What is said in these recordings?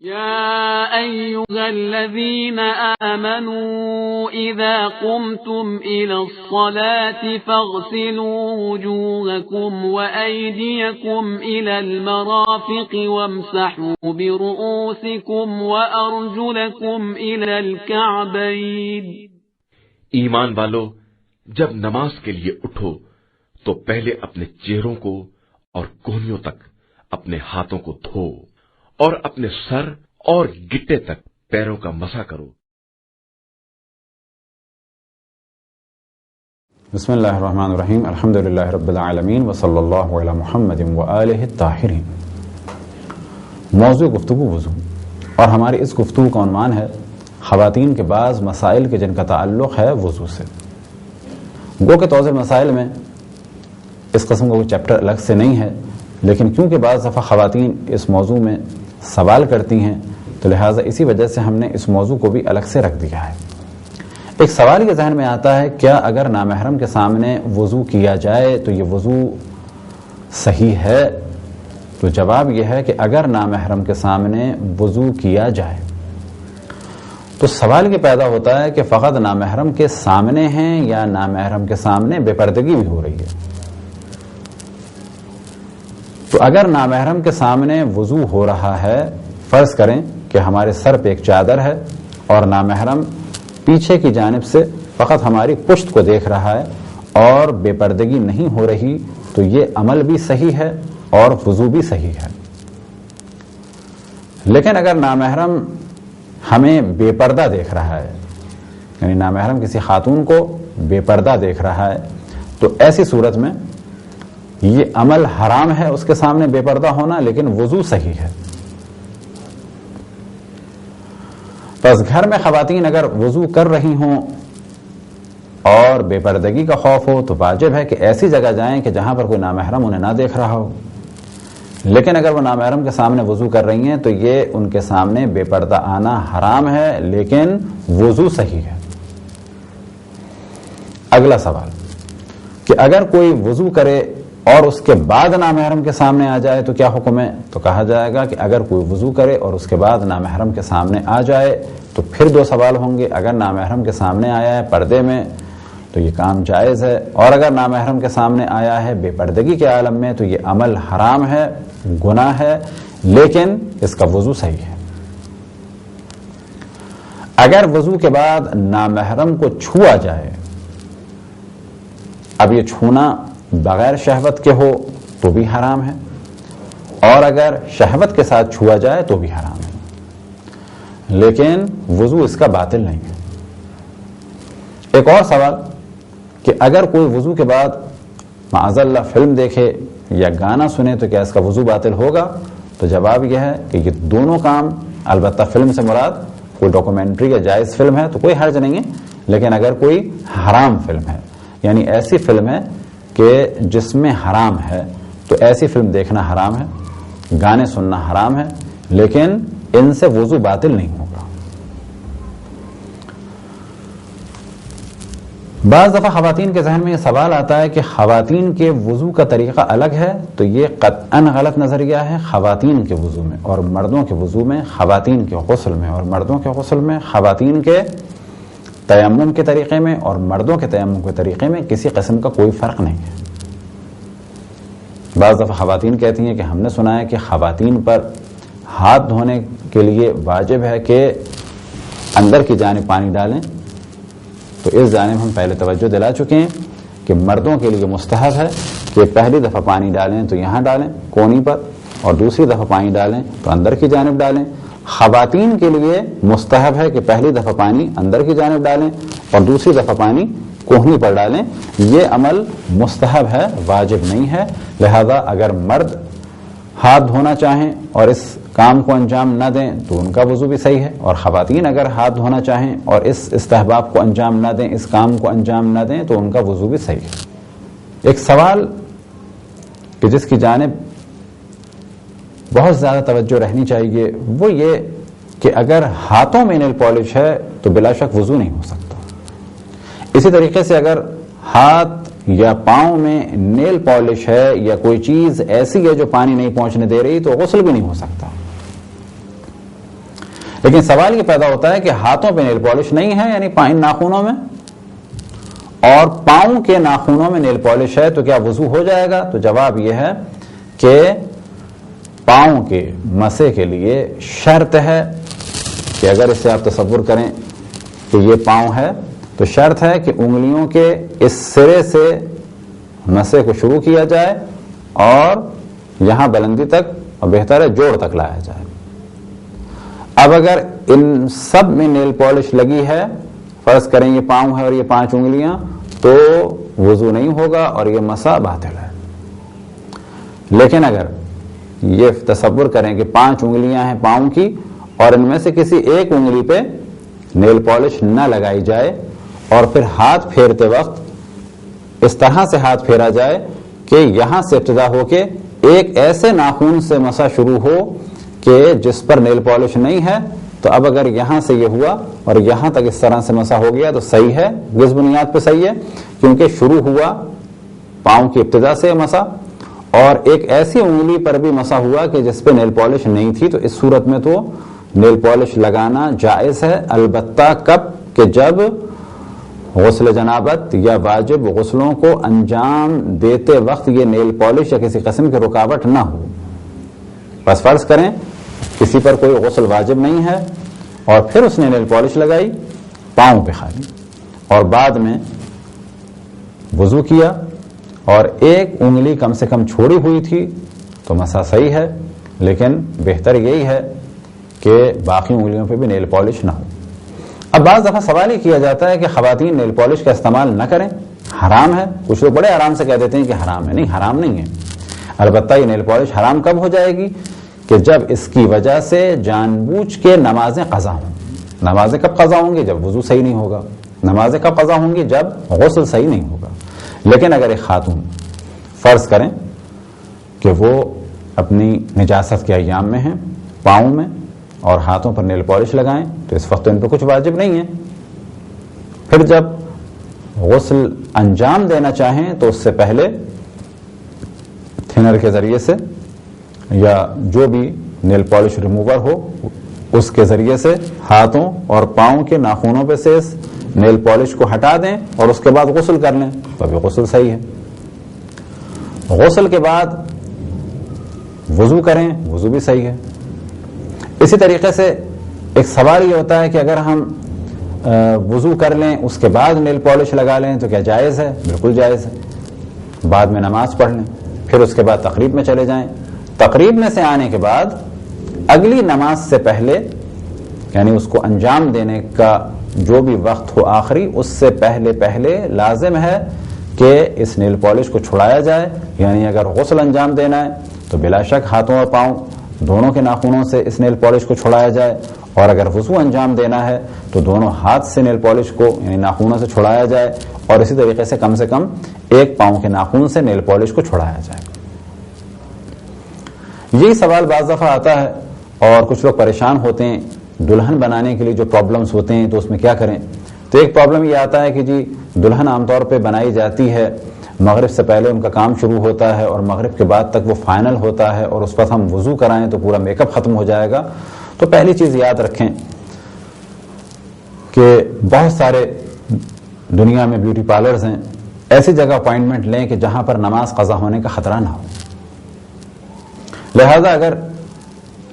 يا أيها الذين آمنوا إذا قمتم إلى الصلاة فاغسلوا وجوهكم وأيديكم إلى المرافق وامسحوا برؤوسكم وأرجلكم إلى الكعبين. ایمان والو، جب نماز کے لیے اٹھو تو پہلے اپنے چہروں کو اور کونیوں تک اپنے ہاتھوں کو دھو اور اپنے سر اور گٹے تک پیروں کا مسح کرو. بسم اللہ الرحمن الرحیم. الحمدللہ رب العالمین وصلی اللہ علی محمد وآلہ الطاہرین. موضوع گفتگو وضو، اور ہماری اس گفتگو کا عنوان ہے خواتین کے بعض مسائل کے جن کا تعلق ہے وضو سے. گو کہ توضیح مسائل میں اس قسم کا کوئی چیپٹر الگ سے نہیں ہے، لیکن کیونکہ بعض دفعہ خواتین اس موضوع میں سوال کرتی ہیں تو لہٰذا اسی وجہ سے ہم نے اس موضوع کو بھی الگ سے رکھ دیا ہے. ایک سوال یہ ذہن میں آتا ہے، کیا اگر نامحرم کے سامنے وضو کیا جائے تو یہ وضو صحیح ہے؟ تو جواب یہ ہے کہ اگر نامحرم کے سامنے وضو کیا جائے تو سوال یہ پیدا ہوتا ہے کہ فقط نامحرم کے سامنے ہیں یا نامحرم کے سامنے بے پردگی بھی ہو رہی ہے. تو اگر نامحرم کے سامنے وضو ہو رہا ہے، فرض کریں کہ ہمارے سر پہ ایک چادر ہے اور نامحرم پیچھے کی جانب سے فقط ہماری پشت کو دیکھ رہا ہے اور بے پردگی نہیں ہو رہی، تو یہ عمل بھی صحیح ہے اور وضو بھی صحیح ہے. لیکن اگر نامحرم ہمیں بے پردہ دیکھ رہا ہے، یعنی نامحرم کسی خاتون کو بے پردہ دیکھ رہا ہے، تو ایسی صورت میں یہ عمل حرام ہے اس کے سامنے بے پردہ ہونا، لیکن وضو صحیح ہے. بس گھر میں خواتین اگر وضو کر رہی ہوں اور بے پردگی کا خوف ہو تو واجب ہے کہ ایسی جگہ جائیں کہ جہاں پر کوئی نامحرم انہیں نہ دیکھ رہا ہو. لیکن اگر وہ نامحرم کے سامنے وضو کر رہی ہیں تو یہ ان کے سامنے بے پردہ آنا حرام ہے، لیکن وضو صحیح ہے. اگلا سوال کہ اگر کوئی وضو کرے اور اس کے بعد نامحرم کے سامنے آ جائے تو کیا حکم ہے؟ تو کہا جائے گا کہ اگر کوئی وضو کرے اور اس کے بعد نامحرم کے سامنے آ جائے تو پھر دو سوال ہوں گے. اگر نامحرم کے سامنے آیا ہے پردے میں تو یہ کام جائز ہے، اور اگر نامحرم کے سامنے آیا ہے بے پردگی کے عالم میں تو یہ عمل حرام ہے، گناہ ہے، لیکن اس کا وضو صحیح ہے. اگر وضو کے بعد نامحرم کو چھوا جائے، اب یہ چھونا بغیر شہوت کے ہو تو بھی حرام ہے، اور اگر شہوت کے ساتھ چھوا جائے تو بھی حرام ہے، لیکن وضو اس کا باطل نہیں ہے. ایک اور سوال کہ اگر کوئی وضو کے بعد معاذ اللہ فلم دیکھے یا گانا سنے تو کیا اس کا وضو باطل ہوگا؟ تو جواب یہ ہے کہ یہ دونوں کام، البتہ فلم سے مراد کوئی ڈاکومنٹری یا جائز فلم ہے تو کوئی حرج نہیں ہے، لیکن اگر کوئی حرام فلم ہے، یعنی ایسی فلم ہے کہ جس میں حرام ہے، تو ایسی فلم دیکھنا حرام ہے، گانے سننا حرام ہے، لیکن ان سے وضو باطل نہیں ہوگا. بعض دفعہ خواتین کے ذہن میں یہ سوال آتا ہے کہ خواتین کے وضو کا طریقہ الگ ہے، تو یہ قطعاً غلط نظریہ ہے. خواتین کے وضو میں اور مردوں کے وضو میں، خواتین کے غسل میں اور مردوں کے غسل میں، خواتین کے تیمم کے طریقے میں اور مردوں کے تیمم کے طریقے میں کسی قسم کا کوئی فرق نہیں ہے. بعض دفعہ خواتین کہتی ہیں کہ ہم نے سنا ہے کہ خواتین پر ہاتھ دھونے کے لیے واجب ہے کہ اندر کی جانب پانی ڈالیں، تو اس جانب ہم پہلے توجہ دلا چکے ہیں کہ مردوں کے لیے مستحب ہے کہ پہلی دفعہ پانی ڈالیں تو یہاں ڈالیں کونی پر، اور دوسری دفعہ پانی ڈالیں تو اندر کی جانب ڈالیں. خواتین کے لیے مستحب ہے کہ پہلی دفعہ پانی اندر کی جانب ڈالیں اور دوسری دفعہ پانی کوہنی پر ڈالیں. یہ عمل مستحب ہے، واجب نہیں ہے. لہذا اگر مرد ہاتھ دھونا چاہیں اور اس کام کو انجام نہ دیں تو ان کا وضو بھی صحیح ہے، اور خواتین اگر ہاتھ دھونا چاہیں اور اس استحباب کو انجام نہ دیں، اس کام کو انجام نہ دیں، تو ان کا وضو بھی صحیح ہے. ایک سوال کہ جس کی جانب بہت زیادہ توجہ رہنی چاہیے وہ یہ کہ اگر ہاتھوں میں نیل پالش ہے تو بلا شک وضو نہیں ہو سکتا. اسی طریقے سے اگر ہاتھ یا پاؤں میں نیل پالش ہے یا کوئی چیز ایسی ہے جو پانی نہیں پہنچنے دے رہی تو غسل بھی نہیں ہو سکتا. لیکن سوال یہ پیدا ہوتا ہے کہ ہاتھوں پہ نیل پالش نہیں ہے یعنی ان ناخنوں میں، اور پاؤں کے ناخنوں میں نیل پالش ہے، تو کیا وضو ہو جائے گا؟ تو جواب یہ ہے کہ پاؤں کے مسح کے لیے شرط ہے کہ اگر اسے آپ تصور کریں کہ یہ پاؤں ہے تو شرط ہے کہ انگلیوں کے اس سرے سے مسح کو شروع کیا جائے اور یہاں بلندی تک، اور بہتر ہے جوڑ تک لایا جائے۔ اب اگر ان سب میں نیل پالش لگی ہے، فرض کریں یہ پاؤں ہے اور یہ 5 انگلیاں، تو وضو نہیں ہوگا اور یہ مسح باطل ہے۔ لیکن اگر یہ تصور کریں کہ 5 انگلیاں ہیں پاؤں کی اور ان میں سے کسی ایک انگلی پہ نیل پالش نہ لگائی جائے اور پھر ہاتھ پھیرتے وقت اس طرح سے ہاتھ پھیرا جائے کہ یہاں سے ابتدا ہو کے ایک ایسے ناخن سے مسح شروع ہو کہ جس پر نیل پالش نہیں ہے، تو اب اگر یہاں سے یہ ہوا اور یہاں تک اس طرح سے مسح ہو گیا تو صحیح ہے، کس بنیاد پہ صحیح ہے؟ کیونکہ شروع ہوا پاؤں کی ابتدا سے مسح اور ایک ایسی انگلی پر بھی مسح ہوا کہ جس پہ نیل پالش نہیں تھی، تو اس صورت میں تو نیل پالش لگانا جائز ہے، البتہ کب؟ کہ جب غسل جنابت یا واجب غسلوں کو انجام دیتے وقت یہ نیل پالش یا کسی قسم کی رکاوٹ نہ ہو۔ بس فرض کریں کسی پر کوئی غسل واجب نہیں ہے اور پھر اس نے نیل پالش لگائی پاؤں پہ خالی، اور بعد میں وضو کیا اور ایک انگلی کم سے کم چھوڑی ہوئی تھی تو مسح صحیح ہے، لیکن بہتر یہی ہے کہ باقی انگلیوں پہ بھی نیل پالش نہ ہو۔ اب بعض دفعہ سوال یہ کیا جاتا ہے کہ خواتین نیل پالش کا استعمال نہ کریں، حرام ہے۔ کچھ لوگ بڑے آرام سے کہہ دیتے ہیں کہ حرام ہے۔ نہیں، حرام نہیں ہے، البتہ یہ نیل پالش حرام کب ہو جائے گی؟ کہ جب اس کی وجہ سے جان بوجھ کے نمازیں قضا ہوں۔ نمازیں کب قضا ہوں گی؟ جب وضو صحیح نہیں ہوگا۔ نمازیں کب قضا ہوں گی؟ جب غسل صحیح نہیں ہوگا۔ لیکن اگر ایک خاتون فرض کریں کہ وہ اپنی نجاست کے ایام میں ہیں، پاؤں میں اور ہاتھوں پر نیل پالش لگائیں، تو اس وقت تو ان پہ کچھ واجب نہیں ہے۔ پھر جب غسل انجام دینا چاہیں تو اس سے پہلے تھنر کے ذریعے سے یا جو بھی نیل پالش ریموور ہو اس کے ذریعے سے ہاتھوں اور پاؤں کے ناخنوں پہ سے اس نیل پالش کو ہٹا دیں اور اس کے بعد غسل کر لیں، تو ابھی غسل صحیح ہے۔ غسل کے بعد وضو کریں، وضو بھی صحیح ہے۔ اسی طریقے سے ایک سوال یہ ہوتا ہے کہ اگر ہم وضو کر لیں اس کے بعد نیل پالش لگا لیں تو کیا جائز ہے؟ بالکل جائز ہے۔ بعد میں نماز پڑھ لیں، پھر اس کے بعد تقریب میں چلے جائیں، تقریب میں سے آنے کے بعد اگلی نماز سے پہلے، یعنی اس کو انجام دینے کا جو بھی وقت ہو آخری، اس سے پہلے لازم ہے کہ اس نیل پالش کو چھڑایا جائے۔ یعنی اگر غسل انجام دینا ہے تو بلا شک ہاتھوں اور پاؤں دونوں کے ناخنوں سے اس نیل پالش کو چھڑایا جائے، اور اگر وضو انجام دینا ہے تو دونوں ہاتھ سے نیل پالش کو یعنی ناخنوں سے چھڑایا جائے، اور اسی طریقے سے کم ایک پاؤں کے ناخن سے نیل پالش کو چھڑایا جائے۔ یہی سوال بعض دفعہ آتا ہے اور کچھ لوگ پریشان ہوتے ہیں دلہن بنانے کے لیے جو پرابلمز ہوتے ہیں تو اس میں کیا کریں؟ تو ایک پرابلم یہ آتا ہے کہ جی دلہن عام طور پہ بنائی جاتی ہے مغرب سے پہلے، ان کا کام شروع ہوتا ہے اور مغرب کے بعد تک وہ فائنل ہوتا ہے، اور اس وقت ہم وضو کرائیں تو پورا میک اپ ختم ہو جائے گا۔ تو پہلی چیز یاد رکھیں کہ بہت سارے دنیا میں بیوٹی پارلرز ہیں، ایسی جگہ اپائنٹمنٹ لیں کہ جہاں پر نماز قضا ہونے کا خطرہ نہ ہو۔ لہذا اگر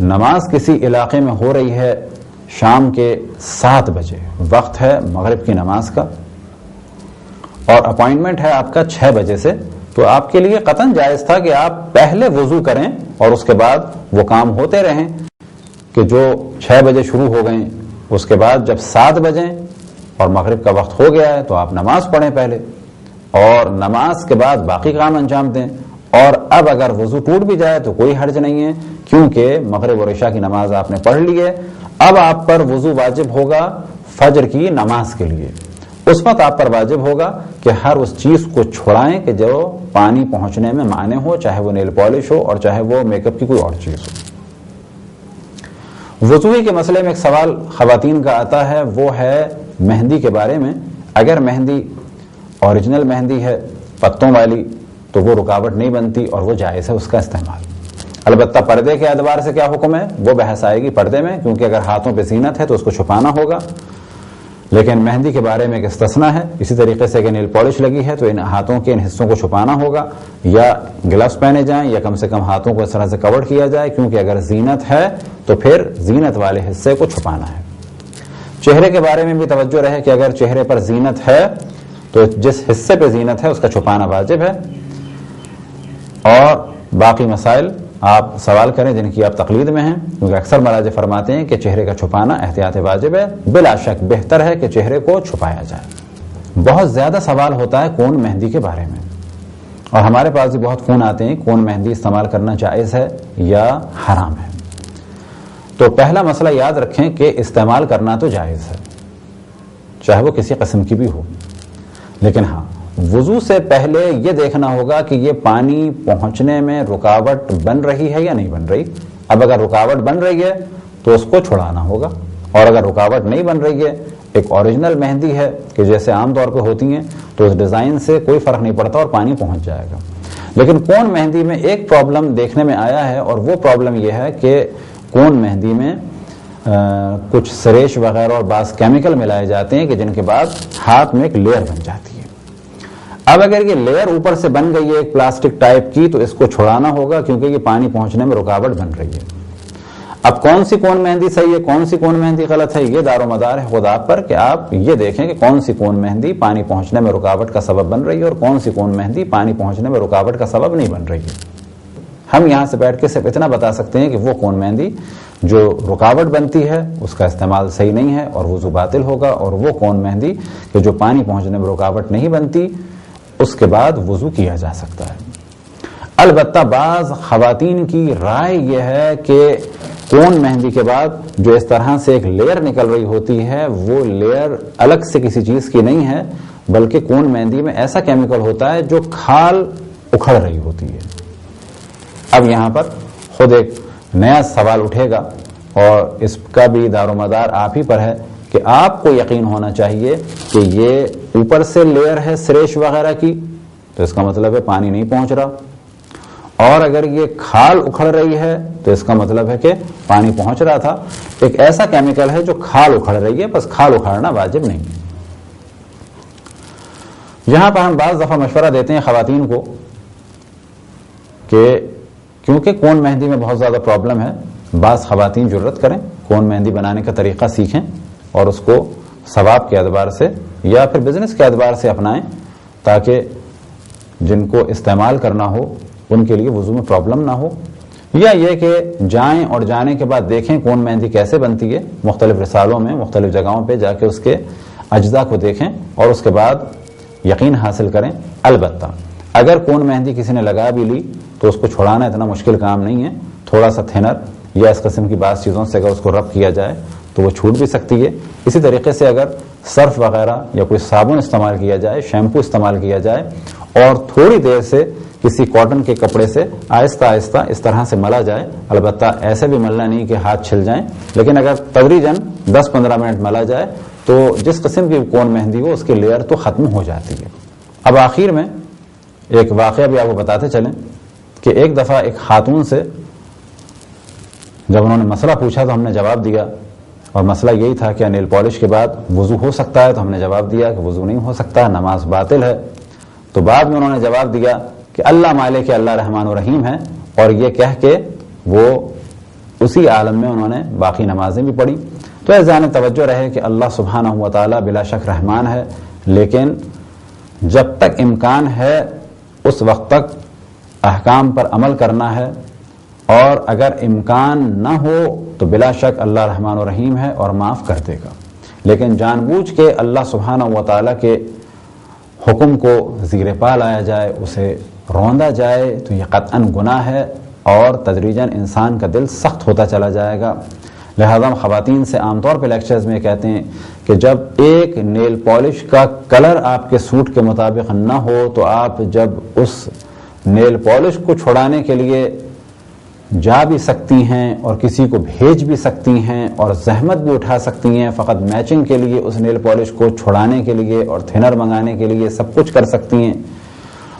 نماز کسی علاقے میں ہو رہی ہے شام کے 7 بجے، وقت ہے مغرب کی نماز کا، اور اپائنٹمنٹ ہے آپ کا 6 بجے سے، تو آپ کے لیے قطعاً جائز تھا کہ آپ پہلے وضو کریں اور اس کے بعد وہ کام ہوتے رہیں کہ جو 6 بجے شروع ہو گئے، اس کے بعد جب 7 بجے اور مغرب کا وقت ہو گیا ہے تو آپ نماز پڑھیں پہلے، اور نماز کے بعد باقی کام انجام دیں۔ اور اب اگر وضو ٹوٹ بھی جائے تو کوئی حرج نہیں ہے، کیونکہ مغرب اور عشاء کی نماز آپ نے پڑھ لی ہے۔ اب آپ پر وضو واجب ہوگا فجر کی نماز کے لیے۔ اس وقت آپ پر واجب ہوگا کہ ہر اس چیز کو چھڑائیں کہ جو پانی پہنچنے میں مانع ہو، چاہے وہ نیل پالش ہو اور چاہے وہ میک اپ کی کوئی اور چیز ہو۔ وضوئی کے مسئلے میں ایک سوال خواتین کا آتا ہے، وہ ہے مہندی کے بارے میں۔ اگر مہندی اوریجنل مہندی ہے پتوں والی تو وہ رکاوٹ نہیں بنتی اور وہ جائز ہے اس کا استعمال۔ البتہ پردے کے اعتبار سے کیا حکم ہے وہ بحث آئے گی پردے میں، کیونکہ اگر ہاتھوں پہ زینت ہے تو اس کو چھپانا ہوگا، لیکن مہندی کے بارے میں ایک استثنا ہے۔ اسی طریقے سے اگر نیل پالش لگی ہے تو ان ہاتھوں کے ان حصوں کو چھپانا ہوگا، یا گلوز پہنے جائیں یا کم سے کم ہاتھوں کو اس طرح سے کور کیا جائے، کیونکہ اگر زینت ہے تو پھر زینت والے حصے کو چھپانا ہے۔ چہرے کے بارے میں بھی توجہ رہے کہ اگر چہرے پر زینت ہے تو جس حصے پہ زینت ہے اس کا چھپانا واجب ہے، اور باقی مسائل آپ سوال کریں جن کی آپ تقلید میں ہیں، کیونکہ اکثر مراجع فرماتے ہیں کہ چہرے کا چھپانا احتیاط واجب ہے۔ بلا شک بہتر ہے کہ چہرے کو چھپایا جائے۔ بہت زیادہ سوال ہوتا ہے کون مہندی کے بارے میں، اور ہمارے پاس بھی بہت فون آتے ہیں کون مہندی استعمال کرنا جائز ہے یا حرام ہے۔ تو پہلا مسئلہ یاد رکھیں کہ استعمال کرنا تو جائز ہے، چاہے وہ کسی قسم کی بھی ہو، لیکن ہاں وضو سے پہلے یہ دیکھنا ہوگا کہ یہ پانی پہنچنے میں رکاوٹ بن رہی ہے یا نہیں بن رہی۔ اب اگر رکاوٹ بن رہی ہے تو اس کو چھڑانا ہوگا، اور اگر رکاوٹ نہیں بن رہی ہے، ایک اوریجنل مہندی ہے کہ جیسے عام طور پہ ہوتی ہیں، تو اس ڈیزائن سے کوئی فرق نہیں پڑتا اور پانی پہنچ جائے گا۔ لیکن کون مہندی میں ایک پرابلم دیکھنے میں آیا ہے، اور وہ پرابلم یہ ہے کہ کون مہندی میں کچھ سریش وغیرہ اور بعض کیمیکل ملائے جاتے ہیں کہ جن کے بعد ہاتھ میں ایک لیئر بن جاتی ہے۔ اب اگر یہ لیئر اوپر سے بن گئی ہے ایک پلاسٹک ٹائپ کی تو اس کو چھڑانا ہوگا، کیونکہ یہ پانی پہنچنے میں رکاوٹ بن رہی ہے۔ اب کون سی کون مہندی صحیح ہے کون سی کون مہندی غلط ہے، یہ دار و مدار ہے خود آپ پر کہ آپ یہ دیکھیں کہ کون سی کون مہندی پانی پہنچنے میں رکاوٹ کا سبب بن رہی ہے اور کون سی کون مہندی پانی پہنچنے میں رکاوٹ کا سبب نہیں بن رہی ہے۔ ہم یہاں سے بیٹھ کے صرف اتنا بتا سکتے ہیں کہ وہ کون مہندی جو رکاوٹ بنتی ہے اس کا استعمال صحیح نہیں ہے اور وضو باطل ہوگا، اور وہ کون مہندی کہ جو پانی پہنچنے میں رکاوٹ نہیں بنتی اس کے بعد وضو کیا جا سکتا ہے۔ البتہ بعض خواتین کی رائے یہ ہے کہ کون مہندی کے بعد جو اس طرح سے ایک لیئر نکل رہی ہوتی ہے وہ لیئر الگ سے کسی چیز کی نہیں ہے، بلکہ کون مہندی میں ایسا کیمیکل ہوتا ہے جو کھال اکھڑ رہی ہوتی ہے۔ اب یہاں پر خود ایک نیا سوال اٹھے گا، اور اس کا بھی دار و مدار آپ ہی پر ہے کہ آپ کو یقین ہونا چاہیے کہ یہ اوپر سے لیئر ہے سریش وغیرہ کی تو اس کا مطلب ہے پانی نہیں پہنچ رہا، اور اگر یہ کھال اکھڑ رہی ہے تو اس کا مطلب ہے کہ پانی پہنچ رہا تھا۔ ایک ایسا کیمیکل ہے جو کھال اکھڑ رہی ہے، بس کھال اکھاڑنا واجب نہیں ہے۔ یہاں پر ہم بعض دفعہ مشورہ دیتے ہیں خواتین کو کہ کیونکہ کون مہندی میں بہت زیادہ پرابلم ہے، بعض خواتین جرت کریں کون مہندی بنانے کا طریقہ سیکھیں اور اس کو ثواب کے اعتبار سے یا پھر بزنس کے اعتبار سے اپنائیں، تاکہ جن کو استعمال کرنا ہو ان کے لیے وضو میں پرابلم نہ ہو، یا یہ کہ جائیں اور جانے کے بعد دیکھیں کون مہندی کیسے بنتی ہے، مختلف رسالوں میں مختلف جگہوں پہ جا کے اس کے اجزاء کو دیکھیں اور اس کے بعد یقین حاصل کریں۔ البتہ اگر کون مہندی کسی نے لگا بھی لی تو اس کو چھڑانا اتنا مشکل کام نہیں ہے، تھوڑا سا تھنر یا اس قسم کی بعض چیزوں سے اگر اس کو رب کیا جائے تو وہ چھوٹ بھی سکتی ہے۔ اسی طریقے سے اگر سرف وغیرہ یا کوئی صابن استعمال کیا جائے، شیمپو استعمال کیا جائے اور تھوڑی دیر سے کسی کاٹن کے کپڑے سے آہستہ آہستہ اس طرح سے ملا جائے، البتہ ایسے بھی ملنا نہیں کہ ہاتھ چھل جائیں، لیکن اگر تدریجاً 10-15 منٹ ملا جائے تو جس قسم کی کون مہندی ہو اس کی لیئر تو ختم ہو جاتی ہے۔ اب آخر میں ایک واقعہ بھی آپ کو بتاتے چلیں کہ ایک دفعہ ایک خاتون سے جب انہوں نے مسئلہ پوچھا تو ہم نے جواب دیا، اور مسئلہ یہی تھا کہ نیل پالش کے بعد وضو ہو سکتا ہے، تو ہم نے جواب دیا کہ وضو نہیں ہو سکتا، نماز باطل ہے۔ تو بعد میں انہوں نے جواب دیا کہ اللہ مالک ہے، اللہ رحمان و رحیم ہے، اور یہ کہہ کے وہ اسی عالم میں انہوں نے باقی نمازیں بھی پڑھی۔ تو اس ذہن توجہ رہے کہ اللہ سبحانہ و تعالی بلا شک رحمان ہے، لیکن جب تک امکان ہے اس وقت تک احکام پر عمل کرنا ہے، اور اگر امکان نہ ہو تو بلا شک اللہ رحمان و رحیم ہے اور معاف کر دے گا۔ لیکن جان بوجھ کے اللہ سبحانہ و تعالی کے حکم کو زیر پا لایا جائے، اسے روندا جائے تو یہ قطعاً گناہ ہے، اور تدریجاً انسان کا دل سخت ہوتا چلا جائے گا۔ لہذا ہم خواتین سے عام طور پہ لیکچرز میں کہتے ہیں کہ جب ایک نیل پالش کا کلر آپ کے سوٹ کے مطابق نہ ہو تو آپ جب اس نیل پالش کو چھڑانے کے لیے جا بھی سکتی ہیں اور کسی کو بھیج بھی سکتی ہیں اور زحمت بھی اٹھا سکتی ہیں فقط میچنگ کے لیے اس نیل پالش کو چھڑانے کے لیے اور تھنر منگانے کے لیے سب کچھ کر سکتی ہیں،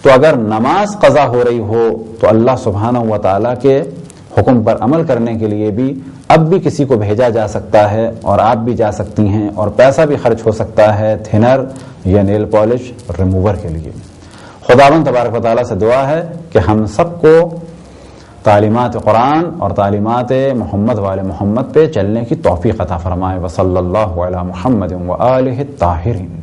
تو اگر نماز قضا ہو رہی ہو تو اللہ سبحانہ و تعالیٰ کے حکم پر عمل کرنے کے لیے بھی اب بھی کسی کو بھیجا جا سکتا ہے، اور آپ بھی جا سکتی ہیں، اور پیسہ بھی خرچ ہو سکتا ہے تھنر یا نیل پالش ریموور کے لیے۔ خداوند تبارک و تعالیٰ سے دعا ہے کہ ہم سب کو تعلیمات قرآن اور تعلیمات محمد وآل محمد پہ چلنے کی توفیق عطا فرمائے۔ وصلی اللہ علی محمد وآلہ الطاہرین۔